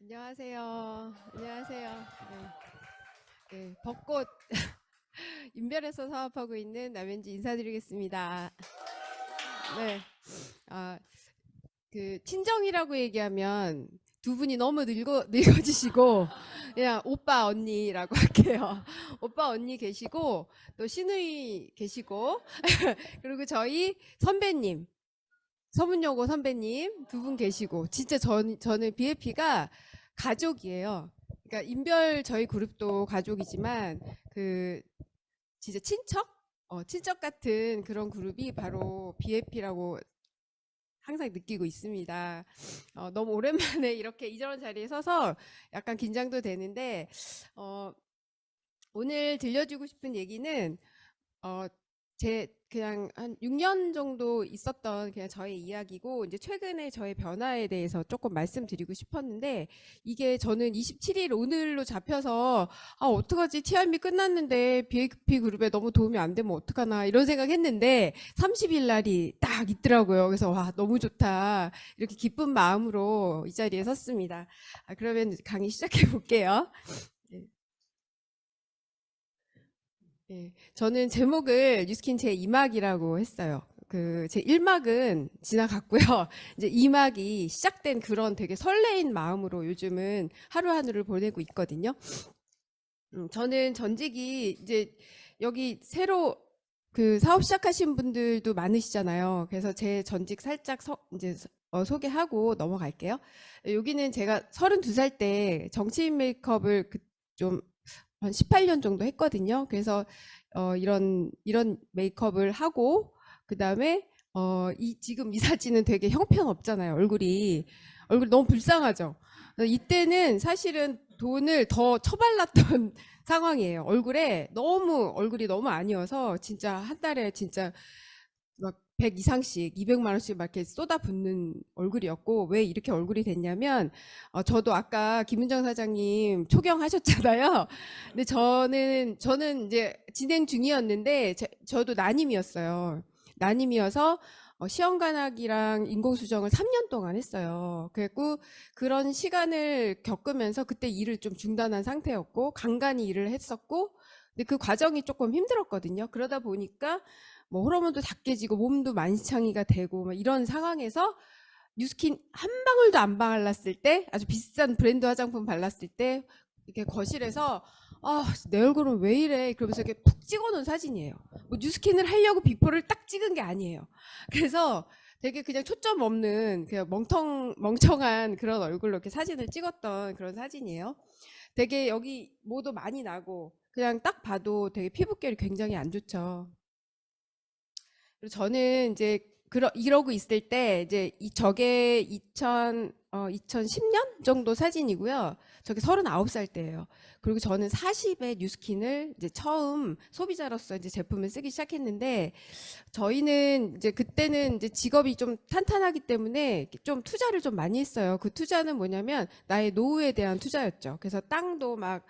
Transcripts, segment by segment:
안녕하세요. 안녕하세요. 벚꽃 인별에서 사업하고 있는 남현지 인사드리겠습니다. 네, 아, 친정이라고 얘기하면 두 분이 너무 늙어지시고 그냥 오빠 언니라고 할게요. 오빠 언니 계시고 또 시누이 계시고 그리고 저희 선배님 서문여고 선배님 두 분 계시고 진짜 저는 BFP가 가족이에요. 그러니까 인별 저희 그룹도 가족이지만 그 진짜 친척 같은 그런 그룹이 바로 BFP라고 항상 느끼고 있습니다. 너무 오랜만에 이렇게 이런 자리에 서서 약간 긴장도 되는데 어, 오늘 들려주고 싶은 얘기는 어, 그냥 한 6년 정도 있었던 그냥 저의 이야기고, 이제 최근에 저의 변화에 대해서 조금 말씀드리고 싶었는데, 이게 저는 27일 오늘로 잡혀서, 어떡하지? TRM 끝났는데, BAP 그룹에 너무 도움이 안 되면 어떡하나, 이런 생각 했는데, 30일 날이 딱 있더라고요. 그래서, 와, 너무 좋다. 이렇게 기쁜 마음으로 이 자리에 섰습니다. 그러면 강의 시작해 볼게요. 저는 제목을 뉴스킨 제 2막이라고 했어요. 제 1막은 지나갔고요. 이제 2막이 시작된 그런 되게 설레인 마음으로 요즘은 하루하루를 보내고 있거든요. 저는 전직이 이제 여기 새로 사업 시작하신 분들도 많으시잖아요. 그래서 제 전직 살짝 이제 소개하고 넘어갈게요. 여기는 제가 32살 때 정치인 메이크업을 좀 한 18년 정도 했거든요. 그래서 이런 메이크업을 하고 그다음에 지금 이 사진은 되게 형편없잖아요. 얼굴이 너무 불쌍하죠. 이때는 사실은 돈을 더 처발랐던 상황이에요. 얼굴이 너무 아니어서 진짜 한 달에 진짜 막 100 이상씩 200만 원씩 막 이렇게 쏟아붓는 얼굴이었고, 왜 이렇게 얼굴이 됐냐면 저도 아까 김은정 사장님 초경하셨잖아요. 근데 저는 이제 진행 중이었는데 저도 난임이었어요. 난임이어서 시험관악이랑 인공수정을 3년 동안 했어요. 그래고 그런 시간을 겪으면서 그때 일을 좀 중단한 상태였고 간간히 일을 했었고, 근데 그 과정이 조금 힘들었거든요. 그러다 보니까 뭐 호르몬도 다 깨지고 몸도 만시창이가 되고 막 이런 상황에서 뉴스킨 한 방울도 안 발랐을 때, 아주 비싼 브랜드 화장품 발랐을 때 이렇게 거실에서 내 얼굴은 왜 이래 그러면서 이렇게 푹 찍어놓은 사진이에요. 뭐 뉴스킨을 하려고 비포를 딱 찍은 게 아니에요. 그래서 되게 그냥 초점 없는 그냥 멍청한 그런 얼굴로 이렇게 사진을 찍었던 그런 사진이에요. 되게 여기 모도 많이 나고 그냥 딱 봐도 되게 피부결이 굉장히 안 좋죠. 그리고 저는 이제 이러고 있을 때 이제 저게 2010년 정도 사진이고요. 저게 39살 때예요. 그리고 저는 40에 뉴스킨을 이제 처음 소비자로서 이제 제품을 쓰기 시작했는데, 저희는 이제 그때는 이제 직업이 좀 탄탄하기 때문에 좀 투자를 좀 많이 했어요. 그 투자는 뭐냐면 나의 노후에 대한 투자였죠. 그래서 땅도 막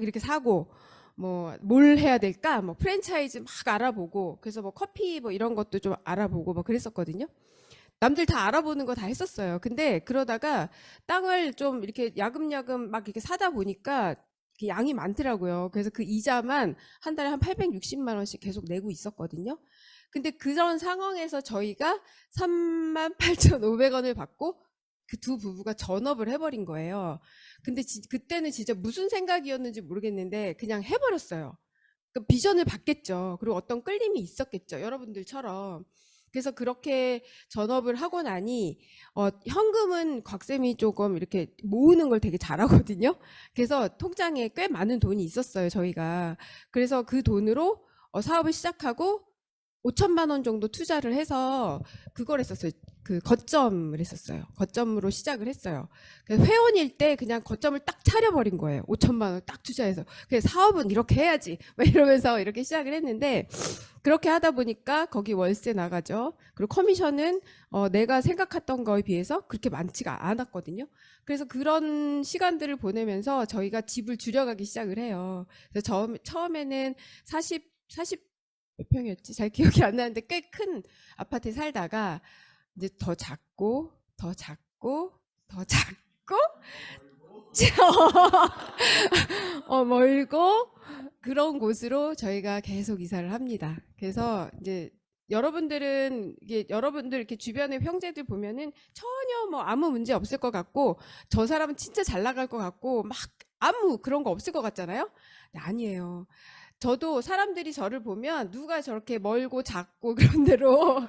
이렇게 사고, 뭐 뭘 해야 될까? 뭐 프랜차이즈 막 알아보고, 그래서 뭐 커피 뭐 이런 것도 좀 알아보고 뭐 그랬었거든요. 남들 다 알아보는 거 다 했었어요. 근데 그러다가 땅을 좀 이렇게 야금야금 막 이렇게 사다 보니까 양이 많더라고요. 그래서 그 이자만 한 달에 한 860만 원씩 계속 내고 있었거든요. 근데 그런 상황에서 저희가 38,500원을 받고 그 두 부부가 전업을 해버린 거예요. 근데 그때는 진짜 무슨 생각이었는지 모르겠는데 그냥 해버렸어요. 그 비전을 봤겠죠. 그리고 어떤 끌림이 있었겠죠. 여러분들처럼. 그래서 그렇게 전업을 하고 나니 현금은 곽쌤이 조금 이렇게 모으는 걸 되게 잘하거든요. 그래서 통장에 꽤 많은 돈이 있었어요, 저희가. 그래서 그 돈으로 사업을 시작하고 5천만 원 정도 투자를 해서 그걸 했었어요. 그 거점을 했었어요. 거점으로 시작을 했어요. 그래서 회원일 때 그냥 거점을 딱 차려버린 거예요. 5천만 원 딱 투자해서. 그래서 사업은 이렇게 해야지. 막 이러면서 이렇게 시작을 했는데, 그렇게 하다 보니까 거기 월세 나가죠. 그리고 커미션은 내가 생각했던 거에 비해서 그렇게 많지가 않았거든요. 그래서 그런 시간들을 보내면서 저희가 집을 줄여가기 시작을 해요. 그래서 처음에는 40몇 평이었지? 잘 기억이 안 나는데 꽤 큰 아파트에 살다가 이제 더 작고 더 작고 더 작고 멀고 그런 곳으로 저희가 계속 이사를 합니다. 그래서 이제 여러분들은 이게 여러분들 이렇게 주변의 형제들 보면은 전혀 뭐 아무 문제 없을 것 같고 저 사람은 진짜 잘 나갈 것 같고 막 아무 그런 거 없을 것 같잖아요. 근데 아니에요. 저도 사람들이 저를 보면 누가 저렇게 멀고 작고 그런 데로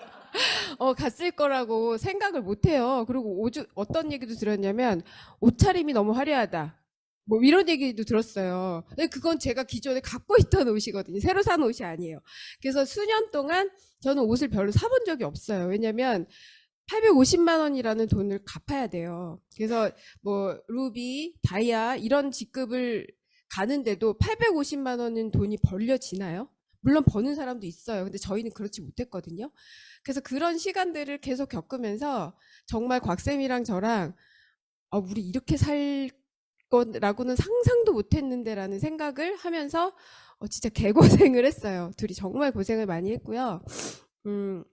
갔을 거라고 생각을 못 해요. 그리고 어떤 얘기도 들었냐면 옷차림이 너무 화려하다. 뭐 이런 얘기도 들었어요. 근데 그건 제가 기존에 갖고 있던 옷이거든요. 새로 산 옷이 아니에요. 그래서 수년 동안 저는 옷을 별로 사본 적이 없어요. 왜냐면 850만 원이라는 돈을 갚아야 돼요. 그래서 뭐 루비, 다이아 이런 직급을 가는데도 850만 원은 돈이 벌려지나요? 물론 버는 사람도 있어요. 근데 저희는 그렇지 못했거든요. 그래서 그런 시간들을 계속 겪으면서 정말 곽쌤이랑 저랑 우리 이렇게 살 거라고는 상상도 못했는데라는 생각을 하면서 진짜 개고생을 했어요. 둘이 정말 고생을 많이 했고요. 음,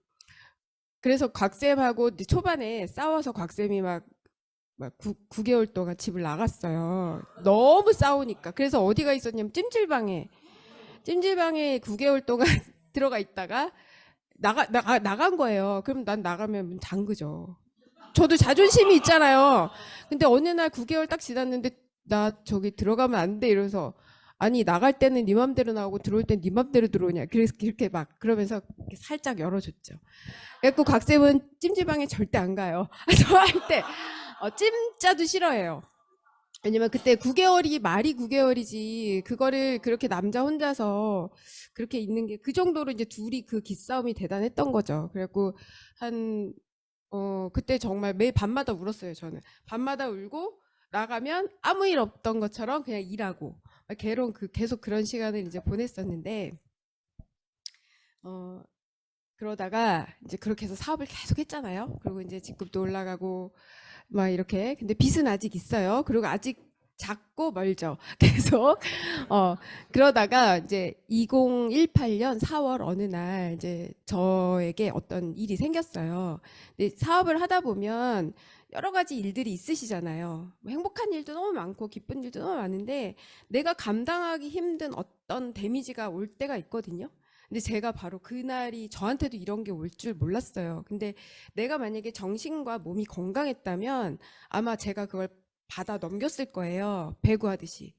그래서 곽쌤하고 초반에 싸워서 곽쌤이 막 9개월 동안 집을 나갔어요. 너무 싸우니까. 그래서 어디가 있었냐면 찜질방에 9개월 동안 들어가 있다가 나간 거예요. 그럼 난 나가면 문 잠그죠. 저도 자존심이 있잖아요. 근데 어느 날 9개월 딱 지났는데 나 저기 들어가면 안 돼 이러면서 아니 나갈 때는 네 맘대로 나오고 들어올 땐 네 맘대로 들어오냐. 그래서 이렇게 막 그러면서 이렇게 살짝 열어줬죠. 그래서 곽쌤은 찜질방에 절대 안 가요. 저 할 때 찜짜도 싫어해요. 왜냐면 그때 9개월이 말이 9개월이지 그거를 그렇게 남자 혼자서 그렇게 있는 게 그 정도로 이제 둘이 그 기싸움이 대단했던 거죠. 그래갖고 한 그때 정말 매 밤마다 울었어요. 저는 밤마다 울고 나가면 아무 일 없던 것처럼 그냥 일하고 걔랑 계속 그런 시간을 이제 보냈었는데 어 그러다가 이제 그렇게 해서 사업을 계속 했잖아요. 그리고 이제 직급도 올라가고 막 이렇게. 근데 빚은 아직 있어요. 그리고 아직 작고 멀죠. 계속. 어, 그러다가 이제 2018년 4월 어느 날 이제 저에게 어떤 일이 생겼어요. 근데 사업을 하다 보면 여러 가지 일들이 있으시잖아요. 뭐 행복한 일도 너무 많고 기쁜 일도 너무 많은데 내가 감당하기 힘든 어떤 데미지가 올 때가 있거든요. 근데 제가 바로 그날이 저한테도 이런 게 올 줄 몰랐어요. 근데 내가 만약에 정신과 몸이 건강했다면 아마 제가 그걸 받아 넘겼을 거예요. 배구하듯이.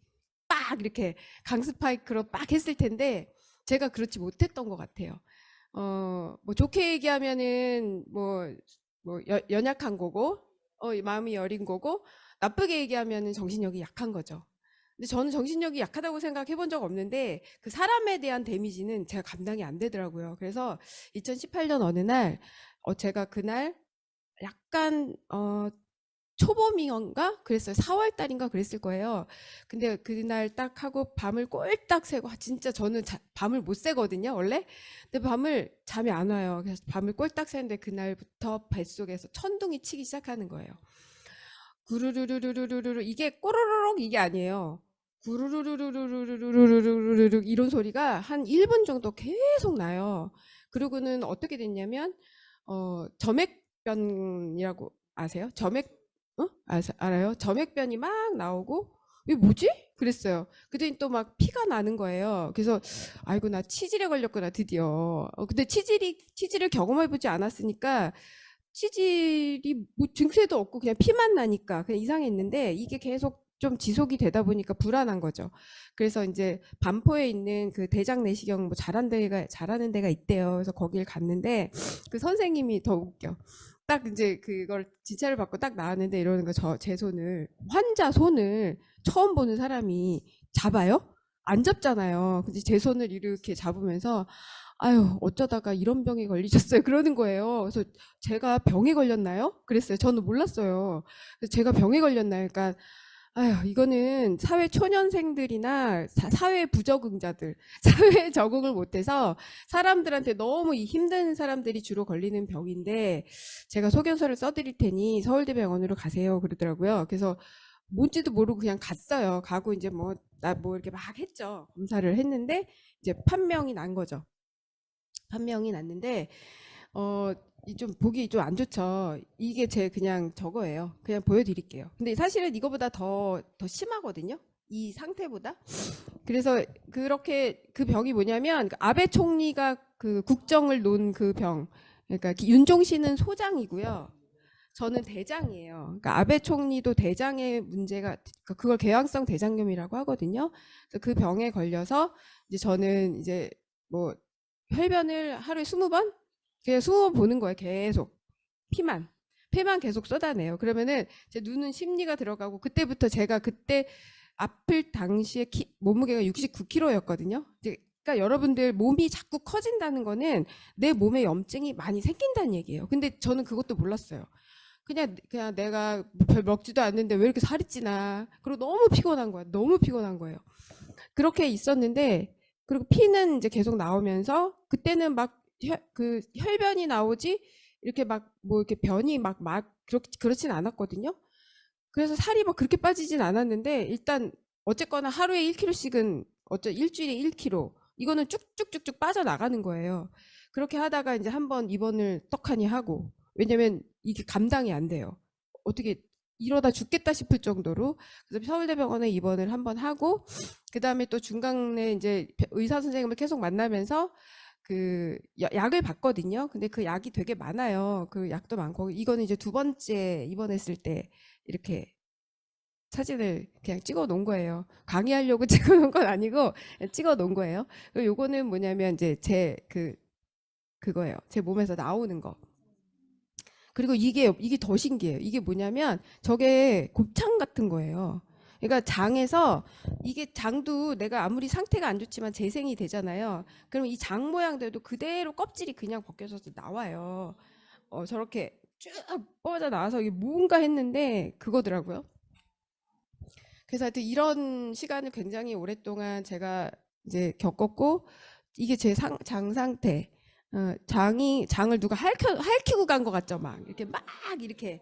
빡! 이렇게 강스파이크로 빡 했을 텐데 제가 그렇지 못했던 것 같아요. 뭐 좋게 얘기하면은 뭐 연약한 거고, 마음이 여린 거고, 나쁘게 얘기하면은 정신력이 약한 거죠. 근데 저는 정신력이 약하다고 생각해 본 적 없는데 그 사람에 대한 데미지는 제가 감당이 안 되더라고요. 그래서 2018년 어느 날 제가 그날 약간 초봄인가 그랬어요. 4월 달인가 그랬을 거예요. 근데 그날 딱 하고 밤을 꼴딱 새고 진짜 저는 밤을 못 새거든요 원래. 근데 밤을 잠이 안 와요. 그래서 밤을 꼴딱 새는데 그날부터 뱃속에서 천둥이 치기 시작하는 거예요. 구르르르르르르르 이게 꼬르르륵 이게 아니에요. 구르르르르르르르르르 이런 소리가 한 1분 정도 계속 나요. 그리고는 어떻게 됐냐면 점액변이라고 아세요? 알아요? 점액변이 막 나오고 이게 뭐지? 그랬어요. 그랬더니 또 막 피가 나는 거예요. 그래서 아이고 나 치질에 걸렸구나 드디어. 근데 치질을 경험해보지 않았으니까 치질이 뭐 증세도 없고 그냥 피만 나니까 그냥 이상했는데 이게 계속 좀 지속이 되다 보니까 불안한 거죠. 그래서 이제 반포에 있는 그 대장 내시경 뭐 잘하는 데가 있대요. 그래서 거길 갔는데 그 선생님이 더 웃겨. 딱 이제 그걸 진찰을 받고 딱 나왔는데 이러는 거 제 손을 환자 손을 처음 보는 사람이 잡아요? 안 잡잖아요. 근데 제 손을 이렇게 잡으면서 아유 어쩌다가 이런 병에 걸리셨어요 그러는 거예요. 그래서 제가 병에 걸렸나요? 그랬어요. 저는 몰랐어요. 그래서 제가 병에 걸렸나요? 그러니까 아유 이거는 사회 초년생들이나 사회 부적응자들 사회에 적응을 못해서 사람들한테 너무 이 힘든 사람들이 주로 걸리는 병인데 제가 소견서를 써드릴 테니 서울대병원으로 가세요 그러더라고요. 그래서 뭔지도 모르고 그냥 갔어요. 가고 이제 뭐 이렇게 막 했죠. 검사를 했는데 이제 판명이 난 거죠. 판명이 났는데 이 좀 보기 좀 안 좋죠. 이게 제 그냥 저거예요. 그냥 보여드릴게요. 근데 사실은 이거보다 더 심하거든요. 이 상태보다. 그래서 그렇게 그 병이 뭐냐면 그 아베 총리가 그 국정을 놓은 그 병. 그러니까 윤종신은 소장이고요. 저는 대장이에요. 그러니까 아베 총리도 대장의 문제가 그러니까 그걸 궤양성 대장염이라고 하거든요. 그래서 그 병에 걸려서 이제 저는 이제 뭐 혈변을 하루에 20번? 그냥 20번 보는 거예요. 계속. 피만 계속 쏟아내요. 그러면은 제 눈은 심리가 들어가고 그때부터 제가 그때 아플 당시에 몸무게가 69kg였거든요. 그러니까 여러분들 몸이 자꾸 커진다는 거는 내 몸에 염증이 많이 생긴다는 얘기예요. 근데 저는 그것도 몰랐어요. 그냥 내가 별 먹지도 않는데 왜 이렇게 살이 찌나. 그리고 너무 피곤한 거야. 너무 피곤한 거예요. 그렇게 있었는데 그리고 피는 이제 계속 나오면서 그때는 막 그 혈변이 나오지 이렇게 막 뭐 이렇게 변이 막 그렇진 않았거든요. 그래서 살이 막 그렇게 빠지진 않았는데 일단 어쨌거나 하루에 1kg씩은 일주일에 1kg 이거는 쭉쭉쭉쭉 빠져나가는 거예요. 그렇게 하다가 이제 한번 입원을 떡하니 하고 왜냐면 이게 감당이 안 돼요. 어떻게 이러다 죽겠다 싶을 정도로 그래서 서울대병원에 입원을 한번 하고 그 다음에 또 중간에 이제 의사 선생님을 계속 만나면서 그 약을 받거든요. 근데 그 약이 되게 많아요. 그 약도 많고 이거는 이제 두 번째 입원했을 때 이렇게 사진을 그냥 찍어 놓은 거예요. 강의하려고 찍어 놓은 건 아니고 찍어 놓은 거예요. 그리고 요거는 뭐냐면 이제 그거예요. 제 몸에서 나오는 거. 그리고 이게 더 신기해요. 이게 뭐냐면 저게 곱창 같은 거예요. 그러니까 장에서 이게 장도 내가 아무리 상태가 안 좋지만 재생이 되잖아요. 그럼 이 장 모양대로 그대로 껍질이 그냥 벗겨져서 나와요. 저렇게 쭉 뻗어 나와서 이게 뭔가 했는데 그거더라고요. 그래서 하여튼 이런 시간을 굉장히 오랫동안 제가 이제 겪었고 이게 제 장 상태. 장을 누가 핥히고 간 것 같죠. 막 이렇게 막 이렇게.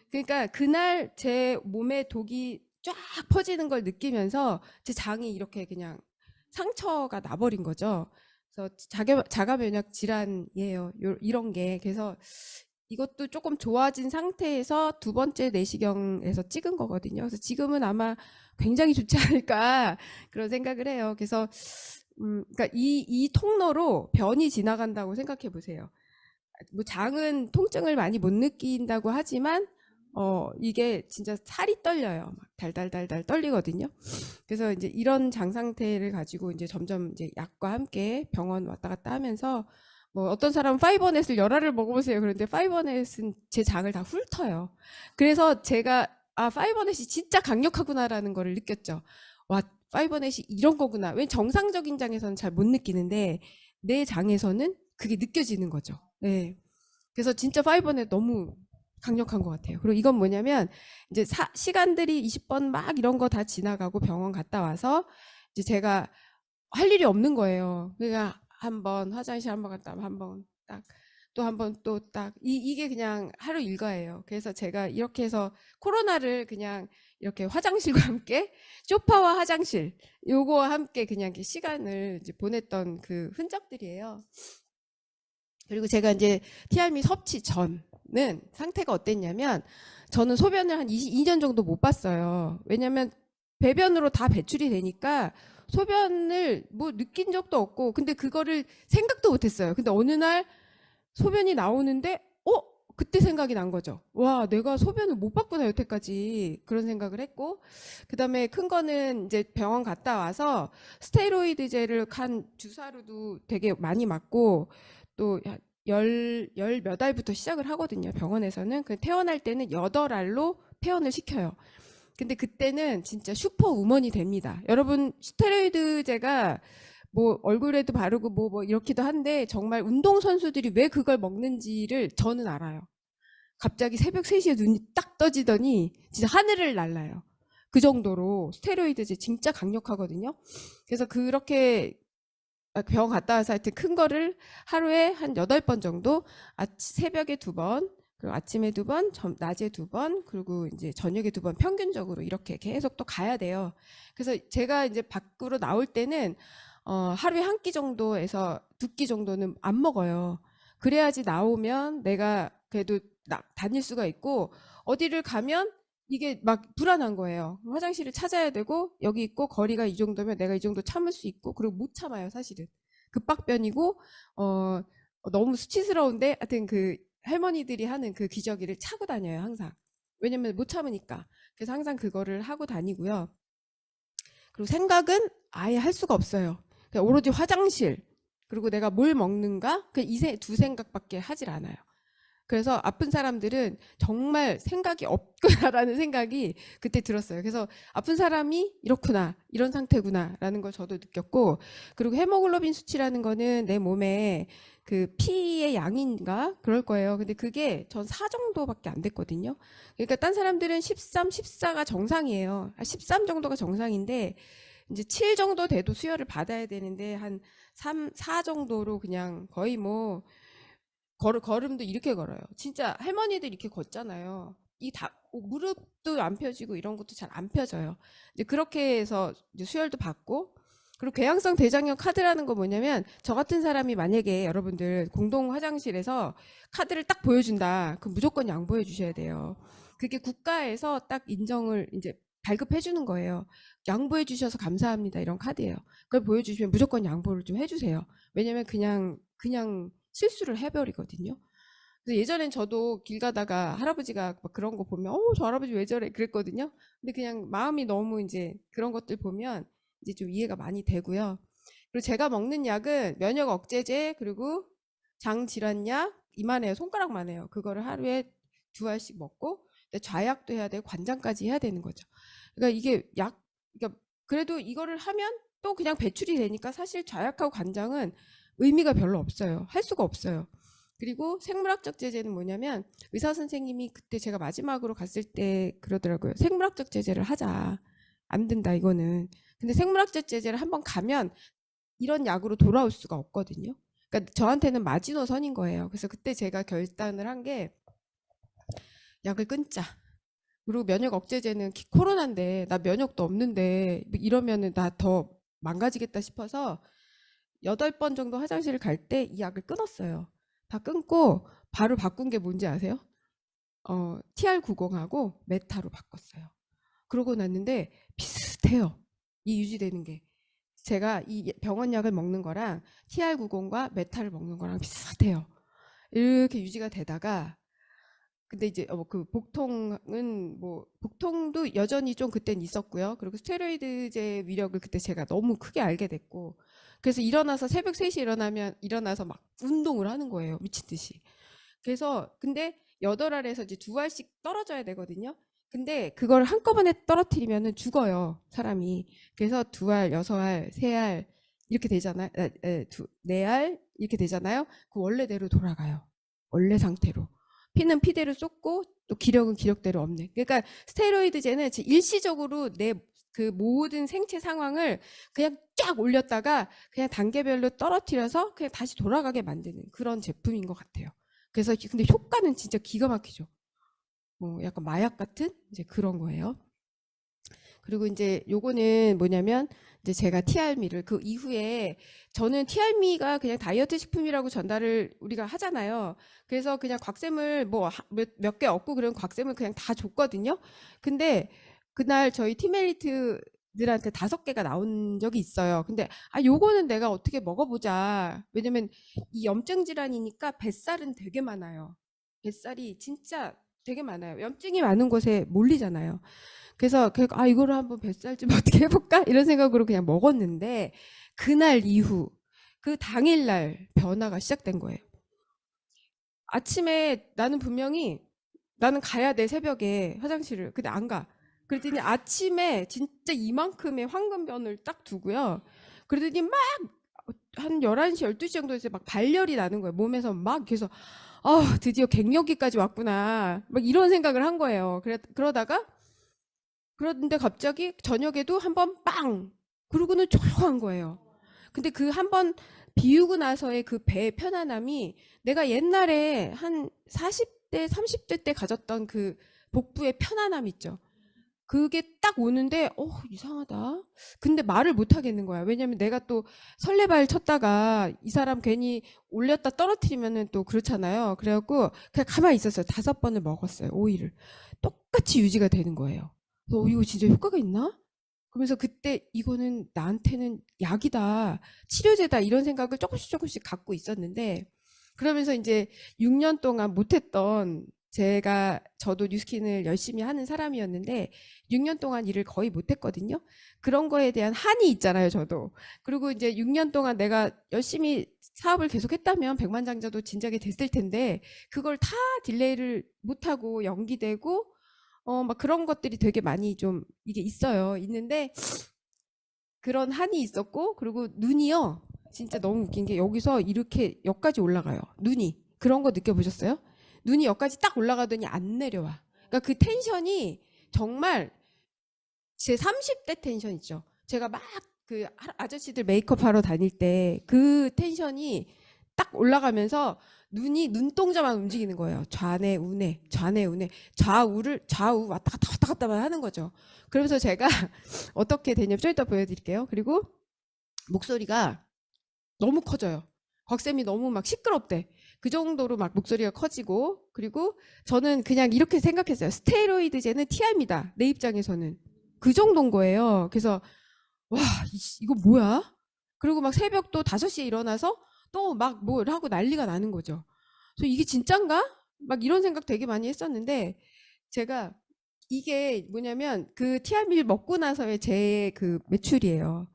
그러니까 그날 제 몸에 독이 쫙 퍼지는 걸 느끼면서 제 장이 이렇게 그냥 상처가 나버린 거죠. 그래서 자가 면역 질환이에요. 이런 게. 그래서 이것도 조금 좋아진 상태에서 두 번째 내시경에서 찍은 거거든요. 그래서 지금은 아마 굉장히 좋지 않을까 그런 생각을 해요. 그래서 그러니까 이 통로로 변이 지나간다고 생각해 보세요. 뭐 장은 통증을 많이 못 느낀다고 하지만 이게 진짜 살이 떨려요. 막 달달달달 떨리거든요. 그래서 이제 이런 장 상태를 가지고 이제 점점 이제 약과 함께 병원 왔다 갔다 하면서 뭐 어떤 사람은 파이버넷을 열알을 먹어보세요. 그런데 파이버넷은 제 장을 다 훑어요. 그래서 제가 파이버넷이 진짜 강력하구나라는 거를 느꼈죠. 와, 파이버넷이 이런 거구나. 왜 정상적인 장에서는 잘 못 느끼는데 내 장에서는 그게 느껴지는 거죠. 네. 그래서 진짜 파이버넷 너무 강력한 것 같아요. 그리고 이건 뭐냐면 이제 시간들이 20번 막 이런 거 다 지나가고 병원 갔다 와서 이제 제가 할 일이 없는 거예요. 그러니까 한 번 화장실 한 번 갔다 오면 한 번 딱 또 한 번 또 딱 이게 그냥 하루 일과예요. 그래서 제가 이렇게 해서 코로나를 그냥 이렇게 화장실과 함께 소파와 화장실 요거와 함께 그냥 이렇게 시간을 이제 보냈던 그 흔적들이에요. 그리고 제가 이제 티알미 섭취 전은 상태가 어땠냐면 저는 소변을 한 22년 정도 못 봤어요. 왜냐면 배변으로 다 배출이 되니까 소변을 뭐 느낀 적도 없고 근데 그거를 생각도 못 했어요. 근데 어느 날 소변이 나오는데 그때 생각이 난 거죠. 와, 내가 소변을 못 봤구나 여태까지 그런 생각을 했고 그다음에 큰 거는 이제 병원 갔다 와서 스테로이드제를 한 주사로도 되게 많이 맞고 또 열 몇 알부터 시작을 하거든요. 병원에서는 그 태어날 때는 8알로 퇴원을 시켜요. 근데 그때는 진짜 슈퍼 우먼이 됩니다. 여러분 스테로이드제가 뭐 얼굴에도 바르고 뭐 이렇기도 한데 정말 운동 선수들이 왜 그걸 먹는지를 저는 알아요. 갑자기 새벽 3시에 눈이 딱 떠지더니 진짜 하늘을 날아요. 그 정도로 스테로이드제 진짜 강력하거든요. 그래서 그렇게 병원 갔다 와서 하여튼 큰 거를 하루에 한 8번 정도 새벽에 2번 그리고 아침에 2번 낮에 2번 그리고 이제 저녁에 2번 평균적으로 이렇게 계속 또 가야 돼요. 그래서 제가 이제 밖으로 나올 때는 하루에 한 끼 정도에서 2끼 정도는 안 먹어요. 그래야지 나오면 내가 그래도 다닐 수가 있고, 어디를 가면 이게 막 불안한 거예요. 화장실을 찾아야 되고, 여기 있고 거리가 이 정도면 내가 이 정도 참을 수 있고, 그리고 못 참아요, 사실은. 급박변이고 너무 수치스러운데, 하여튼 그 할머니들이 하는 그 기저귀를 차고 다녀요, 항상. 왜냐면 못 참으니까. 그래서 항상 그거를 하고 다니고요. 그리고 생각은 아예 할 수가 없어요. 그냥 오로지 화장실, 그리고 내가 뭘 먹는가, 그 두 생각밖에 하질 않아요. 그래서 아픈 사람들은 정말 생각이 없구나라는 생각이 그때 들었어요. 그래서 아픈 사람이 이렇구나, 이런 상태구나라는 걸 저도 느꼈고, 그리고 헤모글로빈 수치라는 거는 내 몸에 그 피의 양인가 그럴 거예요. 근데 그게 전 4 정도밖에 안 됐거든요. 그러니까 딴 사람들은 13, 14가 정상이에요. 13 정도가 정상인데, 이제 7 정도 돼도 수혈을 받아야 되는데 한 3, 4 정도로 그냥 거의 뭐 걸음도 이렇게 걸어요. 진짜 할머니들 이렇게 걷잖아요. 무릎도 안 펴지고 이런 것도 잘 안 펴져요. 이제 그렇게 해서 이제 수혈도 받고, 그리고 궤양성 대장염 카드라는 거 뭐냐면, 저 같은 사람이 만약에 여러분들 공동 화장실에서 카드를 딱 보여준다. 그럼 무조건 양보해 주셔야 돼요. 그게 국가에서 딱 인정을 이제 발급해 주는 거예요. 양보해 주셔서 감사합니다, 이런 카드예요. 그걸 보여주시면 무조건 양보를 좀 해주세요. 왜냐면 그냥 실수를 해버리거든요. 그래서 예전엔 저도 길 가다가 할아버지가 막 그런 거 보면 저 할아버지 왜 저래 그랬거든요. 근데 그냥 마음이 너무 이제 그런 것들 보면 이제 좀 이해가 많이 되고요. 그리고 제가 먹는 약은 면역 억제제, 그리고 장 질환약 이만해요. 손가락만 해요. 그거를 하루에 2알씩 먹고, 좌약도 해야 되고 관장까지 해야 되는 거죠. 그러니까 이게 그러니까 그래도 이거를 하면 또 그냥 배출이 되니까 사실 좌약하고 관장은 의미가 별로 없어요. 할 수가 없어요. 그리고 생물학적 제재는 뭐냐면, 의사 선생님이 그때 제가 마지막으로 갔을 때 그러더라고요. 생물학적 제재를 하자. 안 된다, 이거는. 근데 생물학적 제재를 한번 가면 이런 약으로 돌아올 수가 없거든요. 그러니까 저한테는 마지노선인 거예요. 그래서 그때 제가 결단을 한 게, 약을 끊자. 그리고 면역 억제제는 코로나인데 나 면역도 없는데 이러면은 나 더 망가지겠다 싶어서 8번 정도 화장실을 갈 때 이 약을 끊었어요. 다 끊고 바로 바꾼 게 뭔지 아세요? TR90하고 메타로 바꿨어요. 그러고 났는데 비슷해요. 이 유지되는 게. 제가 이 병원 약을 먹는 거랑 TR90과 메타를 먹는 거랑 비슷해요. 이렇게 유지가 되다가, 근데 이제 그 복통은 뭐 복통도 여전히 좀 그땐 있었고요. 그리고 스테로이드제 위력을 그때 제가 너무 크게 알게 됐고, 그래서 일어나서 새벽 3시 일어나서 막 운동을 하는 거예요. 미친 듯이. 그래서 근데 8알에서 이제 2알씩 떨어져야 되거든요. 근데 그걸 한꺼번에 떨어뜨리면은 죽어요, 사람이. 그래서 2알, 6알, 3알 이렇게 되잖아요. 4알 이렇게 되잖아요. 그 원래대로 돌아가요. 원래 상태로. 피는 피대로 쏟고 또 기력은 기력대로 없네. 그러니까 스테로이드제는 일시적으로 내 그 모든 생체 상황을 그냥 쫙 올렸다가 그냥 단계별로 떨어뜨려서 그냥 다시 돌아가게 만드는 그런 제품인 것 같아요. 그래서 근데 효과는 진짜 기가 막히죠. 약간 마약 같은 이제 그런 거예요. 그리고 이제 요거는 뭐냐면, 이제 제가 티알미를 그 이후에, 저는 티알미가 그냥 다이어트 식품이라고 전달을 우리가 하잖아요. 그래서 그냥 곽샘을 뭐 몇 개 얻고 그런 곽샘을 그냥 다 줬거든요. 근데 그날 저희 팀메이트들한테 5개가 나온 적이 있어요. 근데 요거는 내가 어떻게 먹어보자. 왜냐면 이 염증 질환이니까 뱃살은 되게 많아요. 뱃살이 진짜 되게 많아요. 염증이 많은 곳에 몰리잖아요. 그래서 이거를 한번 뱃살 좀 어떻게 해볼까 이런 생각으로 그냥 먹었는데, 그날 이후 그 당일날 변화가 시작된 거예요. 아침에 나는 가야 돼, 새벽에 화장실을. 근데 안 가. 그랬더니 아침에 진짜 이만큼의 황금변을 딱 두고요. 그러더니 막 한 11시 12시 정도에 막 발열이 나는 거예요, 몸에서. 막 그래서 드디어 갱년기까지 왔구나, 막 이런 생각을 한 거예요. 그런데 갑자기 저녁에도 한번 빵! 그러고는 조용한 거예요. 근데 그 한 번 비우고 나서의 그 배의 편안함이, 내가 옛날에 한 40대, 30대 때 가졌던 그 복부의 편안함 있죠. 그게 딱 오는데 이상하다. 근데 말을 못 하겠는 거야. 왜냐면 내가 또 설레발 쳤다가 이 사람 괜히 올렸다 떨어뜨리면은 또 그렇잖아요. 그래갖고 그냥 가만히 있었어요. 5번을 먹었어요. 오이를. 똑같이 유지가 되는 거예요. 그래서 이거 진짜 효과가 있나? 그러면서 그때 이거는 나한테는 약이다, 치료제다 이런 생각을 조금씩 갖고 있었는데, 그러면서 이제 6년 동안 못했던, 저도 뉴스킨을 열심히 하는 사람이었는데 6년 동안 일을 거의 못했거든요. 그런 거에 대한 한이 있잖아요, 저도. 그리고 이제 6년 동안 내가 열심히 사업을 계속했다면 백만장자도 진작에 됐을 텐데 그걸 다 딜레이를 못하고 연기되고 막 그런 것들이 되게 많이 좀 이게 있어요. 있는데 그런 한이 있었고, 그리고 눈이요. 진짜 너무 웃긴 게 여기서 이렇게 여기까지 올라가요. 눈이. 그런 거 느껴보셨어요? 눈이 여기까지 딱 올라가더니 안 내려와. 그러니까 그 텐션이 정말 제 30대 텐션 있죠. 제가 막 그 아저씨들 메이크업 하러 다닐 때 그 텐션이 딱 올라가면서 눈이 눈동자만 움직이는 거예요. 좌뇌 우뇌 좌뇌 우뇌 좌우 왔다 갔다만 하는 거죠. 그러면서 제가 어떻게 되냐면 좀 이따 보여드릴게요. 그리고 목소리가 너무 커져요. 곽쌤이 너무 막 시끄럽대. 그 정도로 막 목소리가 커지고, 그리고 저는 그냥 이렇게 생각했어요. 스테로이드제는 TR입니다. 내 입장에서는. 그 정도인 거예요. 그래서 와, 이거 뭐야? 그리고 막 새벽 또 5시에 일어나서 또 막 뭘 하고 난리가 나는 거죠. 그래서 이게 진짠가? 막 이런 생각 되게 많이 했었는데, 제가 이게 뭐냐면 그 티아밀 먹고 나서의 제 그 매출이에요.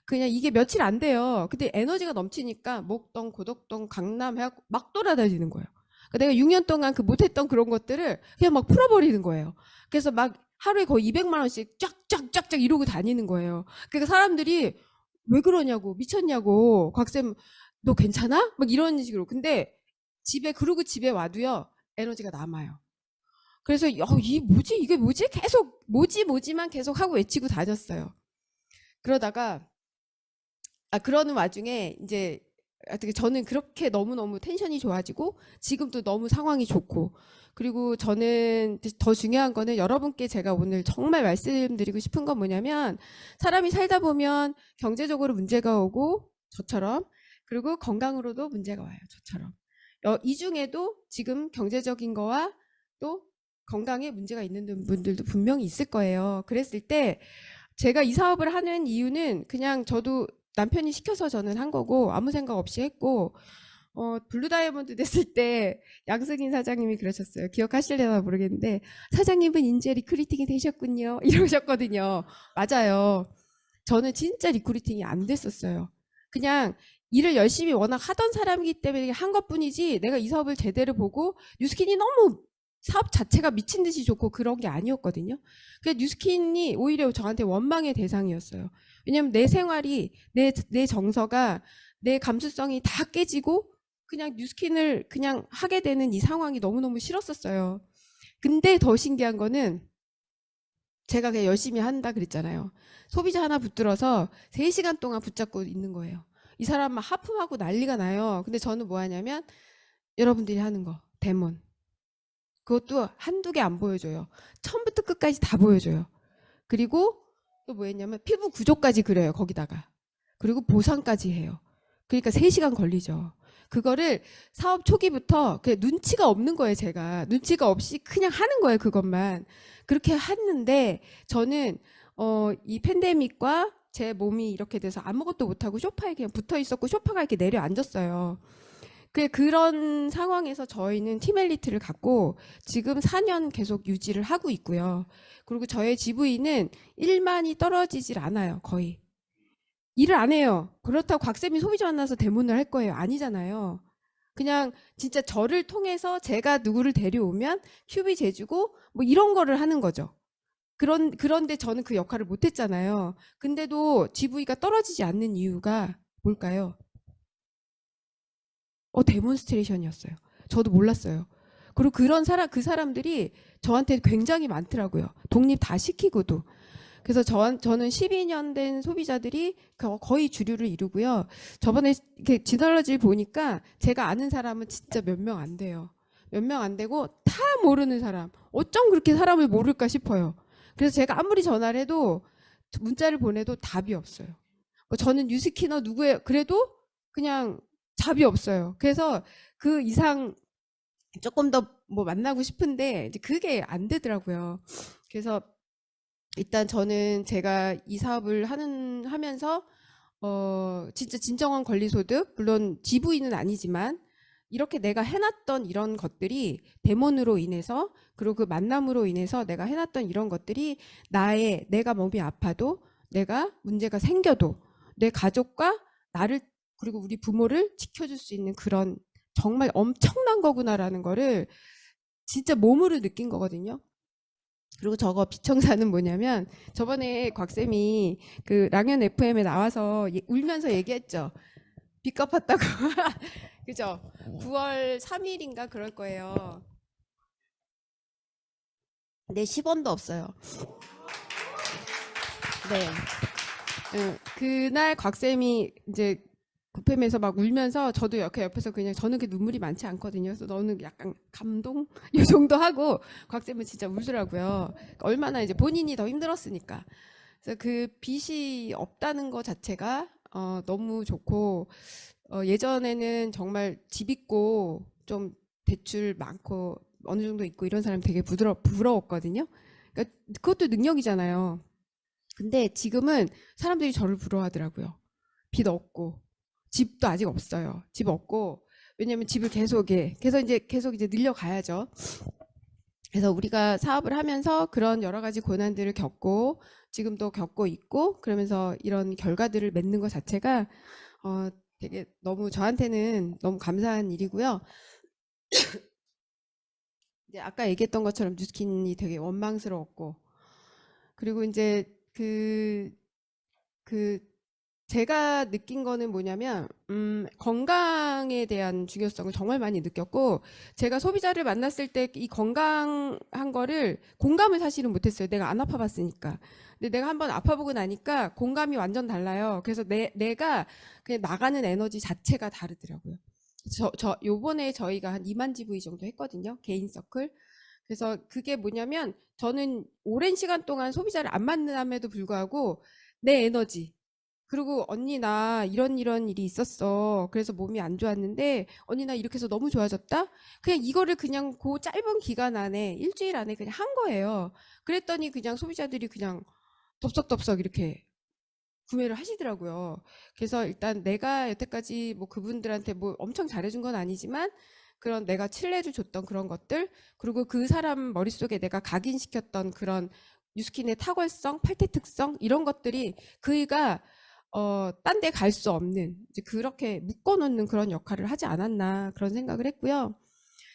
그냥 이게 며칠 안 돼요. 근데 에너지가 넘치니까 목동, 고덕동, 강남 해갖고 막 돌아다니는 거예요. 그러니까 내가 6년 동안 그 못했던 그런 것들을 그냥 막 풀어버리는 거예요. 그래서 막 하루에 거의 200만 원씩 쫙쫙쫙쫙 이러고 다니는 거예요. 그러니까 사람들이 왜 그러냐고, 미쳤냐고, 곽쌤 너 괜찮아? 막 이런 식으로. 근데 그러고 집에 와도요, 에너지가 남아요. 그래서 이 뭐지, 이게 뭐지, 계속 뭐지만 계속 하고 외치고 다녔어요. 그러다가 그러는 와중에 이제 어떻게 저는 그렇게 너무너무 텐션이 좋아지고 지금도 너무 상황이 좋고, 그리고 저는 더 중요한 거는 여러분께 제가 오늘 정말 말씀드리고 싶은 건 뭐냐면, 사람이 살다 보면 경제적으로 문제가 오고 저처럼, 그리고 건강으로도 문제가 와요, 저처럼. 이 중에도 지금 경제적인 거와 또 건강에 문제가 있는 분들도 분명히 있을 거예요. 그랬을 때 제가 이 사업을 하는 이유는 그냥 저도 남편이 시켜서 저는 한 거고 아무 생각 없이 했고, 블루 다이아몬드 됐을 때 양승인 사장님이 그러셨어요. 기억하실려나 모르겠는데, 사장님은 이제 리크루팅이 되셨군요, 이러셨거든요. 맞아요. 저는 진짜 리크루팅이 안 됐었어요. 그냥 일을 열심히 워낙 하던 사람이기 때문에 한 것뿐이지, 내가 이 사업을 제대로 보고 뉴스킨이 너무 사업 자체가 미친 듯이 좋고 그런 게 아니었거든요. 그래서 뉴스킨이 오히려 저한테 원망의 대상이었어요. 왜냐면 내 생활이, 내 정서가, 내 감수성이 다 깨지고 그냥 뉴스킨을 그냥 하게 되는 이 상황이 너무너무 싫었었어요. 근데 더 신기한 거는 제가 그냥 열심히 한다 그랬잖아요. 소비자 하나 붙들어서 3시간 동안 붙잡고 있는 거예요. 이 사람 막 하품하고 난리가 나요. 근데 저는 뭐 하냐면 여러분들이 하는 거, 데몬. 그것도 한두 개 안 보여줘요. 처음부터 끝까지 다 보여줘요. 그리고 또 뭐 했냐면 피부 구조까지 그려요, 거기다가. 그리고 보상까지 해요. 그러니까 3시간 걸리죠. 그거를 사업 초기부터 그냥 눈치가 없는 거예요, 제가. 눈치가 없이 그냥 하는 거예요, 그것만. 그렇게 했는데 저는 이 팬데믹과 제 몸이 이렇게 돼서 아무것도 못하고 소파에 그냥 붙어 있었고, 소파가 이렇게 내려앉았어요. 그런 상황에서 저희는 팀 엘리트를 갖고 지금 4년 계속 유지를 하고 있고요. 그리고 저의 GV는 1만이 떨어지질 않아요, 거의. 일을 안 해요. 그렇다고 곽쌤이 소비자 만나서 대문을 할 거예요? 아니잖아요. 그냥 진짜 저를 통해서 제가 누구를 데려오면 큐비 재주고 뭐 이런 거를 하는 거죠. 그런데 저는 그 역할을 못 했잖아요. 근데도 GV가 떨어지지 않는 이유가 뭘까요? 데몬스트레이션이었어요. 저도 몰랐어요. 그리고 그 사람들이 저한테 굉장히 많더라고요. 독립 다 시키고도. 그래서 저는 12년 된 소비자들이 거의 주류를 이루고요. 저번에 이렇게 지널러지를 보니까 제가 아는 사람은 진짜 몇 명 안 돼요. 몇 명 안 되고 다 모르는 사람. 어쩜 그렇게 사람을 모를까 싶어요. 그래서 제가 아무리 전화를 해도 문자를 보내도 답이 없어요. 저는 뉴스키너 누구예요? 그래도 그냥 답이 없어요. 그래서 그 이상 조금 더 뭐 만나고 싶은데 이제 그게 안 되더라고요. 그래서 일단 저는 제가 이 사업을 하면서 진짜 진정한 권리소득, 물론 지부인은 아니지만 이렇게 내가 해놨던 이런 것들이 데몬으로 인해서, 그리고 그 만남으로 인해서 내가 해놨던 이런 것들이 내가 몸이 아파도, 내가 문제가 생겨도 내 가족과 나를, 그리고 우리 부모를 지켜줄 수 있는 그런 정말 엄청난 거구나라는 거를 진짜 몸으로 느낀 거거든요. 그리고 저거 비청사는 뭐냐면, 저번에 곽쌤이 그 랑현 FM에 나와서 울면서 얘기했죠. 빚 갚았다고. 그죠? 9월 3일인가 그럴 거예요. 네, 10원도 없어요. 네. 그날 곽쌤이 이제 구팸에서 막 울면서, 저도 이렇게 옆에서 그냥, 저는 그 눈물이 많지 않거든요. 그래서 너는 약간 감동 이 정도 하고, 곽쌤은 진짜 울더라고요. 얼마나 이제 본인이 더 힘들었으니까. 그래서 그 빚이 없다는 것 자체가 너무 좋고, 예전에는 정말 집 있고 좀 대출 많고 어느 정도 있고 이런 사람 되게 부러웠거든요. 그러니까 그것도 능력이잖아요. 근데 지금은 사람들이 저를 부러워하더라고요. 빚 없고 집도 아직 없어요. 집 없고, 왜냐면 집을 계속 이제 늘려가야죠. 그래서 우리가 사업을 하면서 그런 여러 가지 고난들을 겪고 지금도 겪고 있고, 그러면서 이런 결과들을 맺는 것 자체가 되게 너무 저한테는 너무 감사한 일이고요. 이제 아까 얘기했던 것처럼 뉴스킨이 되게 원망스러웠고, 그리고 이제 그 제가 느낀 거는 뭐냐면, 건강에 대한 중요성을 정말 많이 느꼈고, 제가 소비자를 만났을 때 이 건강한 거를 공감을 사실은 못했어요. 내가 안 아파봤으니까. 근데 내가 한번 아파보고 나니까 공감이 완전 달라요. 그래서 내가 그냥 나가는 에너지 자체가 다르더라고요. 요번에 저희가 한 2만 GV 정도 했거든요. 개인 서클. 그래서 그게 뭐냐면, 저는 오랜 시간 동안 소비자를 안 만남에도 불구하고 내 에너지, 그리고 언니 나 이런 일이 있었어. 그래서 몸이 안 좋았는데 언니 나 이렇게 해서 너무 좋아졌다. 그냥 이거를 그냥 그 짧은 기간 안에, 일주일 안에 그냥 한 거예요. 그랬더니 그냥 소비자들이 그냥 덥석덥석 이렇게 구매를 하시더라고요. 그래서 일단 내가 여태까지 뭐 그분들한테 뭐 엄청 잘해준 건 아니지만, 그런 내가 칠레를 줬던 그런 것들, 그리고 그 사람 머릿속에 내가 각인시켰던 그런 뉴스킨의 탁월성, 팔테 특성, 이런 것들이 그이가 딴 데 갈 수 없는, 이제 그렇게 묶어놓는 그런 역할을 하지 않았나, 그런 생각을 했고요.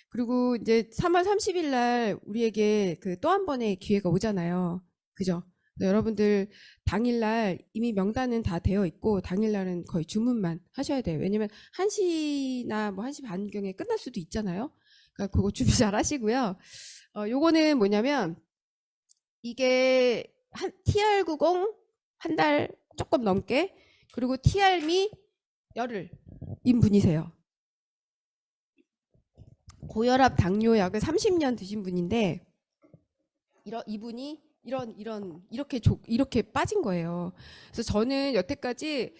그리고 이제 3월 30일 날 우리에게 그 또 한 번의 기회가 오잖아요. 그죠? 여러분들 당일날 이미 명단은 다 되어 있고, 당일날은 거의 주문만 하셔야 돼요. 왜냐면 1시나 뭐 1시 반경에 끝날 수도 있잖아요. 그러니까 그거 준비 잘 하시고요. 요거는 뭐냐면, 이게 TR90 한 달 조금 넘게, 그리고 TR미 열흘인 분이세요. 고혈압 당뇨약을 30년 드신 분인데, 이분이 이렇게 빠진 거예요. 그래서 저는 여태까지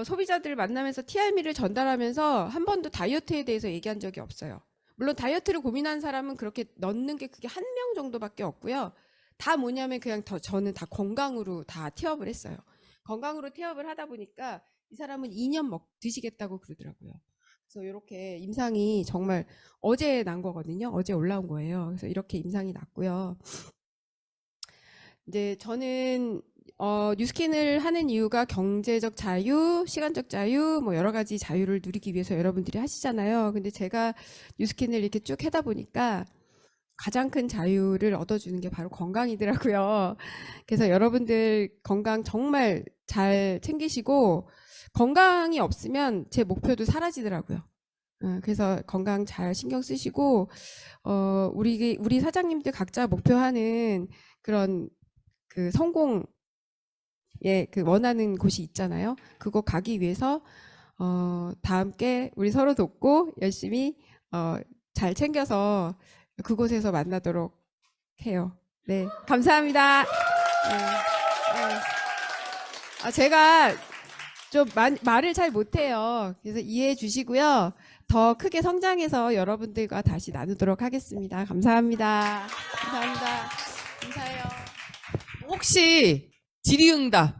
소비자들 만나면서 TR미를 전달하면서 한 번도 다이어트에 대해서 얘기한 적이 없어요. 물론 다이어트를 고민하는 사람은 그렇게 넣는 게 그게 한 명 정도밖에 없고요. 다 뭐냐면 그냥 저는 다 건강으로 다 티업을 했어요. 건강으로 티업을 하다 보니까 이 사람은 2년 드시겠다고 그러더라고요. 그래서 이렇게 임상이 정말 어제 난 거거든요. 어제 올라온 거예요. 그래서 이렇게 임상이 났고요. 이제 저는 뉴스킨을 하는 이유가 경제적 자유, 시간적 자유, 뭐 여러 가지 자유를 누리기 위해서 여러분들이 하시잖아요. 근데 제가 뉴스킨을 이렇게 쭉 하다 보니까 가장 큰 자유를 얻어주는 게 바로 건강이더라고요. 그래서 여러분들 건강 정말 잘 챙기시고, 건강이 없으면 제 목표도 사라지더라고요. 그래서 건강 잘 신경 쓰시고, 우리 사장님들 각자 목표하는 그런 그 성공에 그 원하는 곳이 있잖아요. 그거 가기 위해서 다 함께 우리 서로 돕고 열심히 잘 챙겨서 그곳에서 만나도록 해요. 네, 감사합니다. 네, 네. 제가 좀 말을 잘 못해요. 그래서 이해해 주시고요. 더 크게 성장해서 여러분들과 다시 나누도록 하겠습니다. 감사합니다. 감사합니다. 감사해요. 혹시 질의응답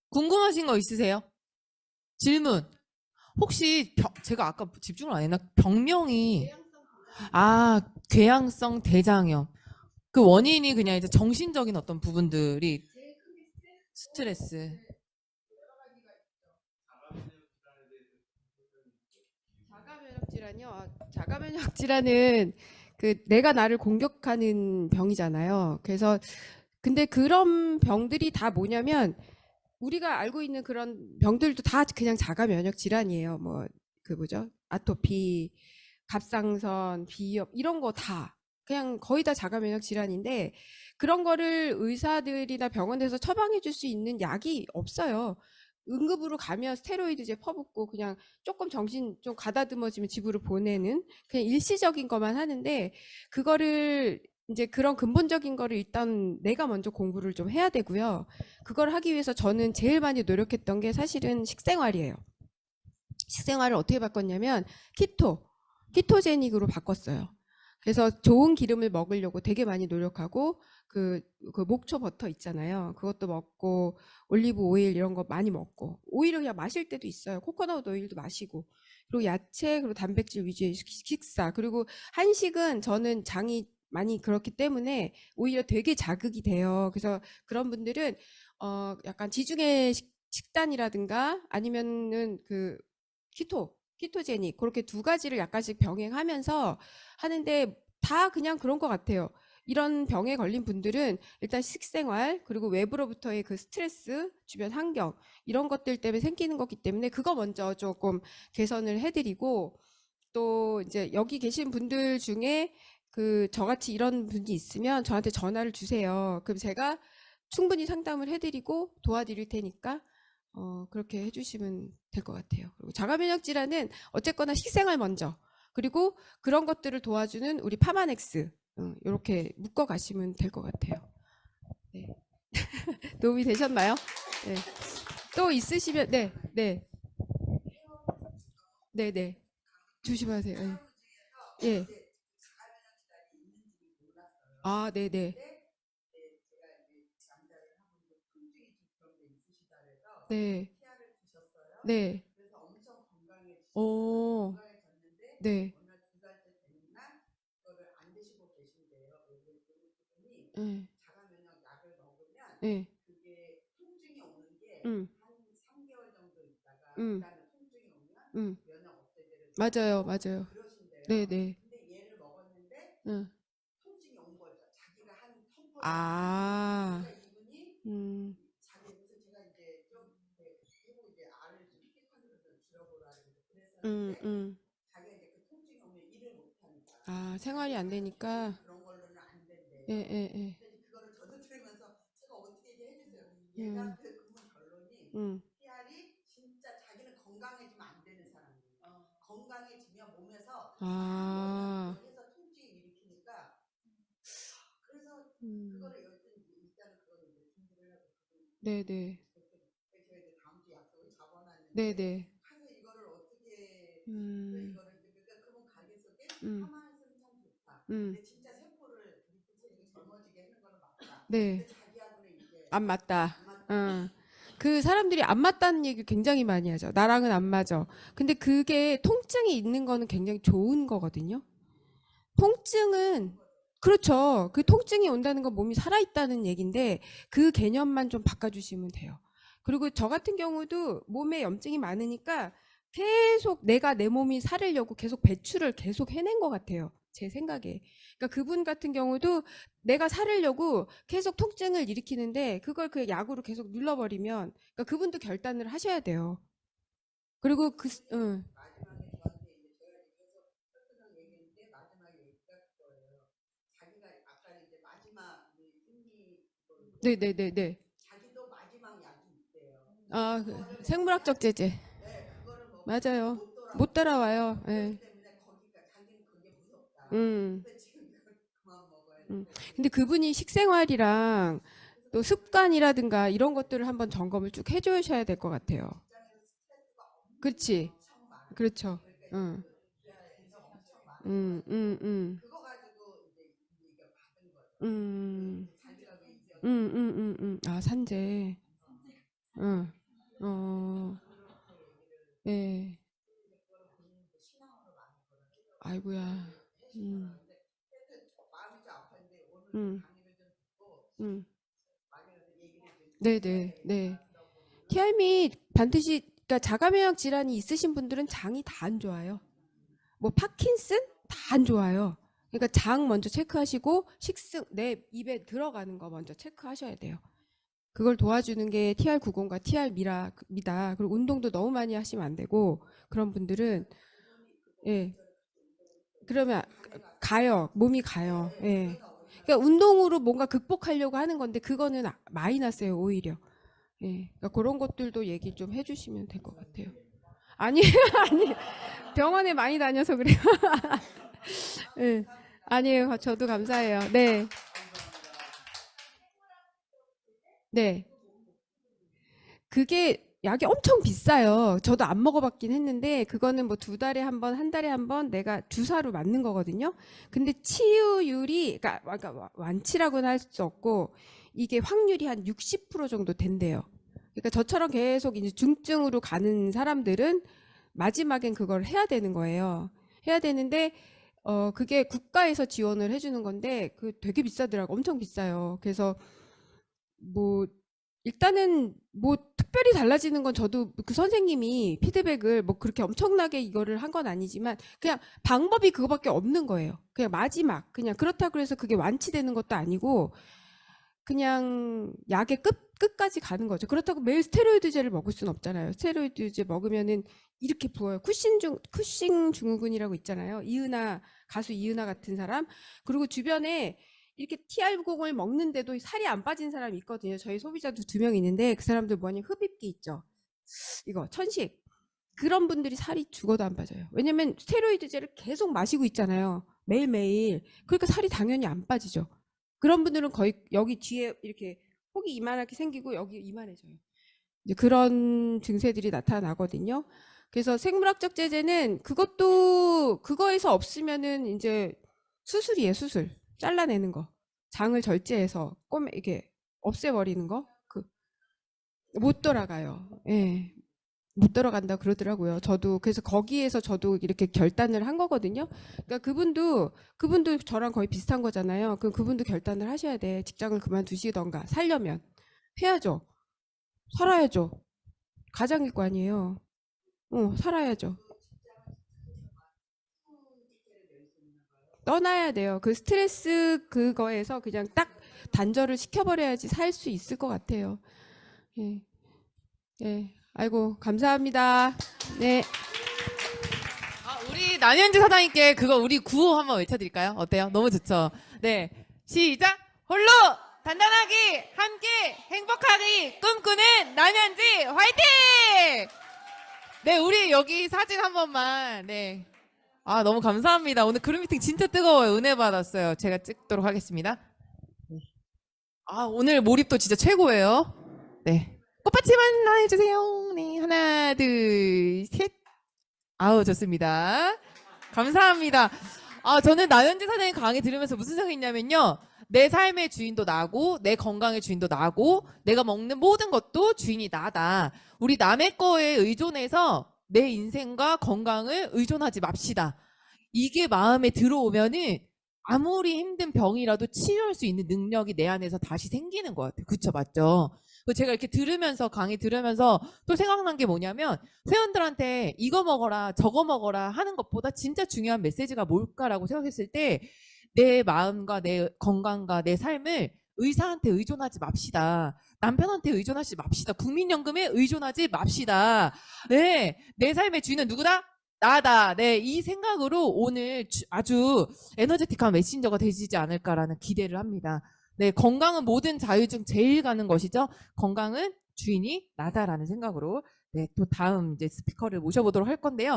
궁금하신 거 있으세요? 질문. 혹시 제가 아까 집중을 안 했나? 병명이 궤양성 대장염. 그 원인이 그냥 이제 정신적인 어떤 부분들이 스트레스. 자가면역 질환이요. 자가면역 질환은 그 내가 나를 공격하는 병이잖아요. 그래서 근데 그런 병들이 다 뭐냐면 우리가 알고 있는 그런 병들도 다 그냥 자가면역 질환이에요. 뭐 그 뭐죠? 아토피, 갑상선, 비염 이런 거 다 그냥 거의 다 자가면역 질환인데 그런 거를 의사들이나 병원에서 처방해 줄 수 있는 약이 없어요. 응급으로 가면 스테로이드제 퍼붓고 그냥 조금 정신 좀 가다듬어지면 집으로 보내는 그냥 일시적인 것만 하는데 그거를 이제 그런 근본적인 거를 일단 내가 먼저 공부를 좀 해야 되고요. 그걸 하기 위해서 저는 제일 많이 노력했던 게 사실은 식생활이에요. 식생활을 어떻게 바꿨냐면 키토제닉으로 바꿨어요. 그래서 좋은 기름을 먹으려고 되게 많이 노력하고 그 목초 버터 있잖아요. 그것도 먹고 올리브 오일 이런 거 많이 먹고 오히려 그냥 마실 때도 있어요. 코코넛 오일도 마시고 그리고 야채 그리고 단백질 위주의 식사 그리고 한식은 저는 장이 많이 그렇기 때문에 오히려 되게 자극이 돼요. 그래서 그런 분들은 약간 지중해 식단이라든가 아니면은 그 키토제닉 그렇게 두 가지를 약간씩 병행하면서 하는데 다 그냥 그런 것 같아요. 이런 병에 걸린 분들은 일단 식생활 그리고 외부로부터의 그 스트레스, 주변 환경 이런 것들 때문에 생기는 거기 때문에 그거 먼저 조금 개선을 해드리고 또 이제 여기 계신 분들 중에 그 저같이 이런 분이 있으면 저한테 전화를 주세요. 그럼 제가 충분히 상담을 해드리고 도와드릴 테니까 그렇게 해주시면 될 것 같아요. 그리고 자가면역 질환은 어쨌거나 식생활 먼저 그리고 그런 것들을 도와주는 우리 파마넥스 이렇게 묶어 가시면 될 것 같아요. 네. 도움이 되셨나요? 네. 또 있으시면 네, 네, 네, 네. 조심하세요. 네. 예. 네, 네. 네. 네. 오. 네. 예. 예. 음. 음. 음. 맞아요. 맞아요. 네, 네. 응. 아. 음. 음. 생활이 안 되니까. 예, 예, 예. 음. 음. 아. 음. 네네. 네네. 음. 음. 음. 네. 안 맞다. 그 사람들이 안 맞다는 얘기 굉장히 많이 하죠. 나랑은 안 맞아. 근데 그게 통증이 있는 거는 굉장히 좋은 거거든요. 통증은 그렇죠. 그 통증이 온다는 건 몸이 살아있다는 얘기인데 그 개념만 좀 바꿔주시면 돼요. 그리고 저 같은 경우도 몸에 염증이 많으니까 계속 내가 내 몸이 살으려고 계속 배출을 계속 해낸 것 같아요. 제 생각에. 그러니까 그분 같은 경우도 내가 살으려고 계속 통증을 일으키는데 그걸 그 약으로 계속 눌러버리면 그러니까 그분도 결단을 하셔야 돼요. 그리고 네네네네. 생물학적 제제. 맞아요. 못 따라와요. 예. 음. 근데 그분이 식생활이랑 또 습관이라든가 이런 것들을 한번 점검을 쭉 해주셔야 될 것 같아요. 그렇지. 그렇죠. 응. 음, 음, 음. 음, 아, 산재. 응. 어, 예. 아이고야. 음, 음, 음. 네네, 네. TM이 반드시, 그러니까 자가면역 질환이 있으신 분들은 장이 다 안 좋아요. 뭐 파킨슨 다 안 좋아요. 그러니까 장 먼저 체크하시고 식습 내 입에 들어가는 거 먼저 체크하셔야 돼요. 그걸 도와주는 게 TR90과 TR미다. 그리고 운동도 너무 많이 하시면 안 되고 그런 분들은 예 그러면 가요 몸이 가요. 예. 그러니까 운동으로 뭔가 극복하려고 하는 건데 그거는 마이너스예요 오히려. 예. 그러니까 그런 것들도 얘기 좀 해주시면 될 것 같아요. 아니 아니 병원에 많이 다녀서 그래요. 예. 아니에요. 저도 감사해요. 네. 네. 그게 약이 엄청 비싸요. 저도 안 먹어봤긴 했는데 그거는 뭐 2달에 한 번, 1달에 한 번 내가 주사로 맞는 거거든요. 근데 치유율이 그러니까 완치라고는 할 수 없고 이게 확률이 한 60% 정도 된대요. 그러니까 저처럼 계속 이제 중증으로 가는 사람들은 마지막엔 그걸 해야 되는 거예요. 해야 되는데 그게 국가에서 지원을 해주는 건데 그 되게 비싸더라고. 엄청 비싸요. 그래서 뭐 일단은 뭐 특별히 달라지는 건 저도 그 선생님이 피드백을 뭐 그렇게 엄청나게 이거를 한 건 아니지만 그냥 방법이 그거밖에 없는 거예요. 그냥 마지막 그냥 그렇다고 해서 그게 완치되는 것도 아니고 그냥 약의 끝까지 가는 거죠. 그렇다고 매일 스테로이드제를 먹을 수는 없잖아요. 스테로이드제 먹으면은 이렇게 부어요. 쿠싱 증후군이라고 있잖아요. 이은하 가수 이은하 같은 사람. 그리고 주변에 이렇게 TR90을 먹는데도 살이 안 빠진 사람이 있거든요. 저희 소비자도 2명 있는데 그 사람들 뭐냐 흡입기 있죠. 이거 천식. 그런 분들이 살이 죽어도 안 빠져요. 왜냐면 스테로이드제를 계속 마시고 있잖아요. 매일매일. 그러니까 살이 당연히 안 빠지죠. 그런 분들은 거의 여기 뒤에 이렇게 폭이 이만하게 생기고 여기 이만해져요. 이제 그런 증세들이 나타나거든요. 그래서 생물학적 제재는 그것도 그거에서 없으면은 이제 수술이에요, 수술. 잘라내는 거. 장을 절제해서 꼬매 이게 없애버리는 거. 그 못 돌아가요. 예. 못 들어간다 그러더라고요. 저도 그래서 거기에서 저도 이렇게 결단을 한 거거든요. 그러니까 그분도 저랑 거의 비슷한 거잖아요. 그럼 그분도 결단을 하셔야 돼. 직장을 그만두시던가 살려면 해야죠. 살아야죠. 가장일 거 아니에요. 살아야죠. 떠나야 돼요. 그 스트레스 그거에서 그냥 딱 단절을 시켜버려야지 살 수 있을 것 같아요. 예, 예. 아이고 감사합니다. 네. 우리 남현지 사장님께 그거 우리 구호 한번 외쳐드릴까요? 어때요? 너무 좋죠. 네, 시작. 홀로 단단하게 함께 행복하게 꿈꾸는 남현지 화이팅! 네, 우리 여기 사진 한 번만. 네. 아, 너무 감사합니다. 오늘 그룹 미팅 진짜 뜨거워요. 은혜 받았어요. 제가 찍도록 하겠습니다. 네. 아, 오늘 몰입도 진짜 최고예요. 네. 꽃받침만 하나 해주세요. 네, 하나, 둘, 셋. 아우, 좋습니다. 감사합니다. 아, 저는 나연지 사장님 강의 들으면서 무슨 생각했냐면요. 내 삶의 주인도 나고, 내 건강의 주인도 나고, 내가 먹는 모든 것도 주인이 나다. 우리 남의 거에 의존해서 내 인생과 건강을 의존하지 맙시다. 이게 마음에 들어오면은 아무리 힘든 병이라도 치유할 수 있는 능력이 내 안에서 다시 생기는 것 같아요. 그쵸, 맞죠? 제가 이렇게 들으면서, 강의 들으면서 또 생각난 게 뭐냐면, 회원들한테 이거 먹어라, 저거 먹어라 하는 것보다 진짜 중요한 메시지가 뭘까라고 생각했을 때, 내 마음과 내 건강과 내 삶을 의사한테 의존하지 맙시다. 남편한테 의존하지 맙시다. 국민연금에 의존하지 맙시다. 네, 내 삶의 주인은 누구다? 나다. 네, 이 생각으로 오늘 아주 에너제틱한 메신저가 되시지 않을까라는 기대를 합니다. 네, 건강은 모든 자유 중 제일 가는 것이죠. 건강은 주인이 나다라는 생각으로 네, 또 다음 이제 스피커를 모셔보도록 할 건데요.